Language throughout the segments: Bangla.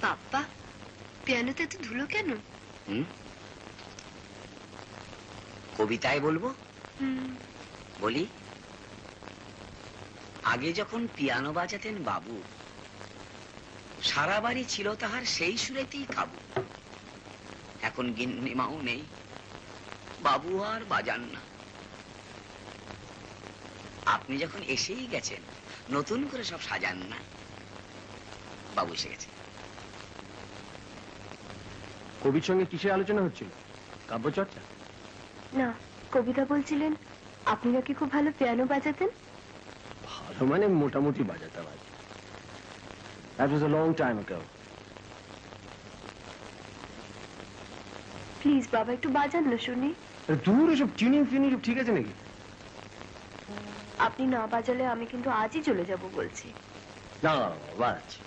পাপ্পা, পিয়ানোতে এত ধুলো কেন? কবিতায় বলবো? বলি, আগে যখন পিয়ানো বাজাতেন বাবু, সারা বাড়ি ছিল তাহার সেই সুরেতেই কাবু। এখন গিন্নিমাও নেই, বাবু আর বাজান না। আপনি যখন এসেই গেছেন, নতুন করে সব সাজান না। বাবু এসে গেছে। কবির সঙ্গে কিসের আলোচনা হচ্ছিল? কাব্যচর্চা? না, কবিতা বলছিলেন আপনি নাকি খুব ভালো পিয়ানো বাজাতেন। ভালো মানে মোটামুটি বাজাতাম আর কি। That was a long time ago. Please বাবা, একটু বাজান না শুনি। দূর এসব চিনি ফিনি ঠিক আছে নাকি? আপনি না বাজালে আমি কিন্তু আজই চলে যাব বলছি। না বাজাচ্ছি।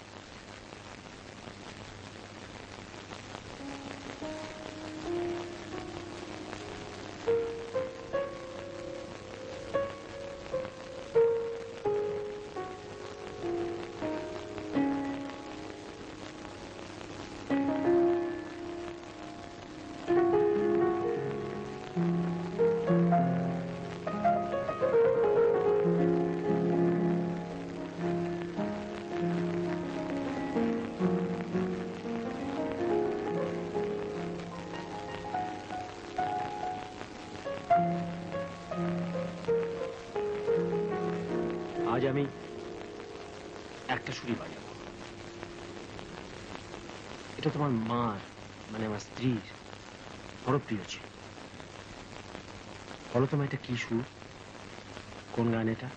আজ আমি একটা সুরই বাজাবো। এটা তোমার মার, মানে আমার স্ত্রীর বড় প্রিয় ছিল। বলো তোমার এটা কি সুর? কোন গান এটা?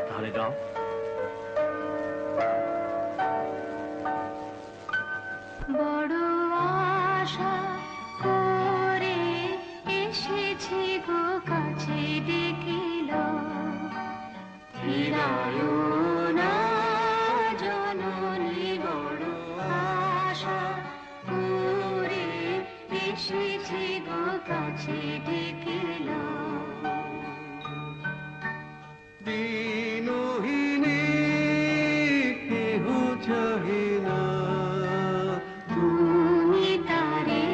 তাহলে গাও। বড় আশা করে এসেছি গো কাছে ডেকিল, ফিরায় না জননী। বড় আশা করে এসেছি গো কাছে ডেকিল, দিনহীনে কেহ চাহে না, তুমি তারে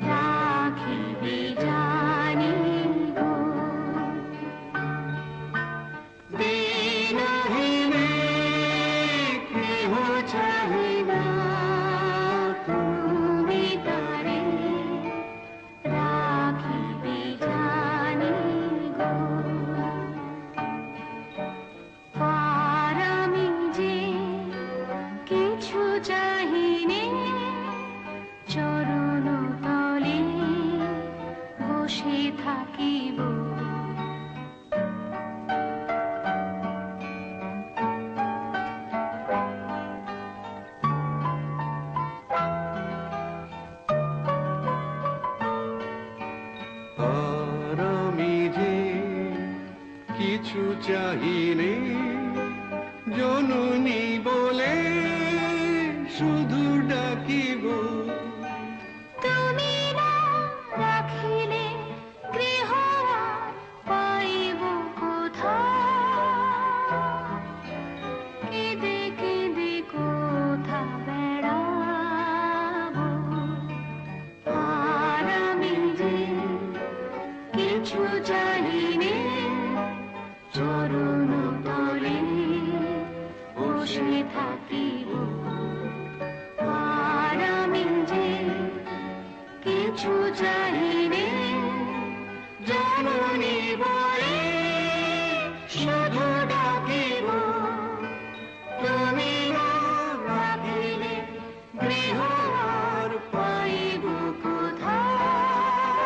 রাখিবে জানি গো। দিনহীনে কেহ চাহে না, তুমি তারে রাখিবে জানি গো। আর আমি যে কিছু চাহিনে, চরণ তলে বসে থাকিব। আর আমি যে কিছু চাহিনে, জননী বলে শুধু ডাকিব। তুমি না রাখিলে গৃহ পাইব কোথায়, কেঁদে কেঁদে কোথা বেড়াব। আর আমি যে কিছু জানিনে, চরণ তলে বসে থাকিব। আর আমি যে কিছু জানিনে, জননী বলে শুধু ডাকিব। তুমি না রাখিলে গৃহ আর পাইব কোথায়,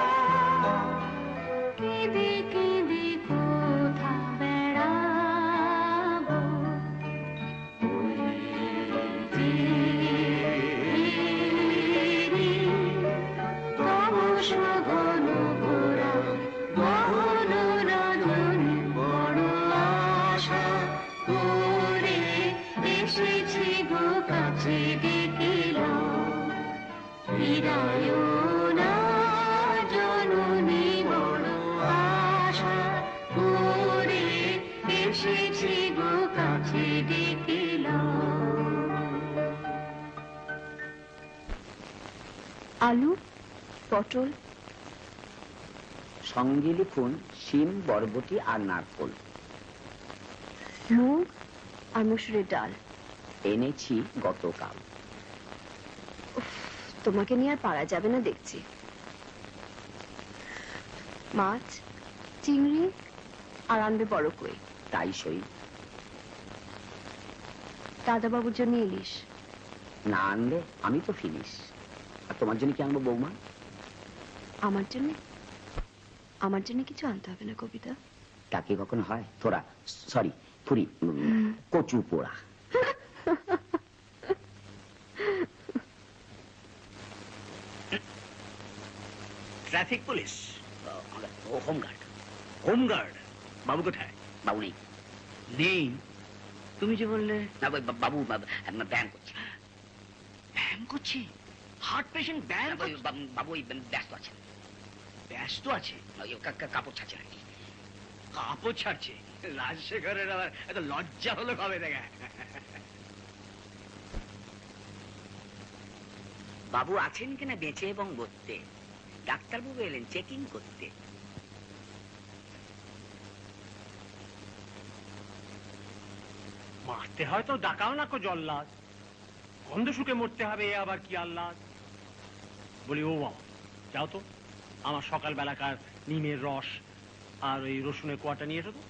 কেঁদে কেঁদে কোথা বেড়াব। নয়না জননী বড় আশা করে এসেছি গো কাছে ডেকেলাম। আলু, পটল, সঙ্গে লিখুন শিম, বরবটি আর নারকোল। মুগ আর মসুরের ডাল। এনেছি গতকাল। উফ, তোমাকে নিয়ে আর পারা যাবে না দেখছি। মাছ, চিংড়ি আর আনবে বড় কই। তাই সই। দাদাবাবুর জন্য ইলিশ। না আনলে আমি তো ফিনিশ। আর তোমার জন্য কি আনবো বৌমা? আমার জন্য? আমার জন্য কিছু আনতে হবে না কবিতা। তা কি কখনো হয়? তোরা সরি পুরি কচু পোড়া। Traffic police, home guard. হোমগার্ড। বাবু কোথায়? বাবু নেই। নেই? তুমি যে বললে না বাবু ব্যায়াম করছে। ব্যায়াম করছে? হার্ট পেশেন্ট ব্যায়াম করছে? বাবু ওই ব্যস্ত আছেন। ব্যস্ত আছে? ওই কাপড় ছাড়ছে আর কি। কাপড় ছাড়ছে? রাজশেখরের আবার এত লজ্জা হলো কবে দেখা? বাবু আছেন কিনা বেঁচে এবং বলতে। ডাক্তারবাবু এলেন চেকিং করতে। মারতে হয় তো ডাকাও না কো জল্লাদ। গন্ধ শুকে মরতে হবে, এ আবার কি আহ্লাদ। বলি ও বাবা, যাও তো আমার সকাল বেলাকার নিমের রস আর ওই রসুনের কোয়াটা নিয়ে এসো তো।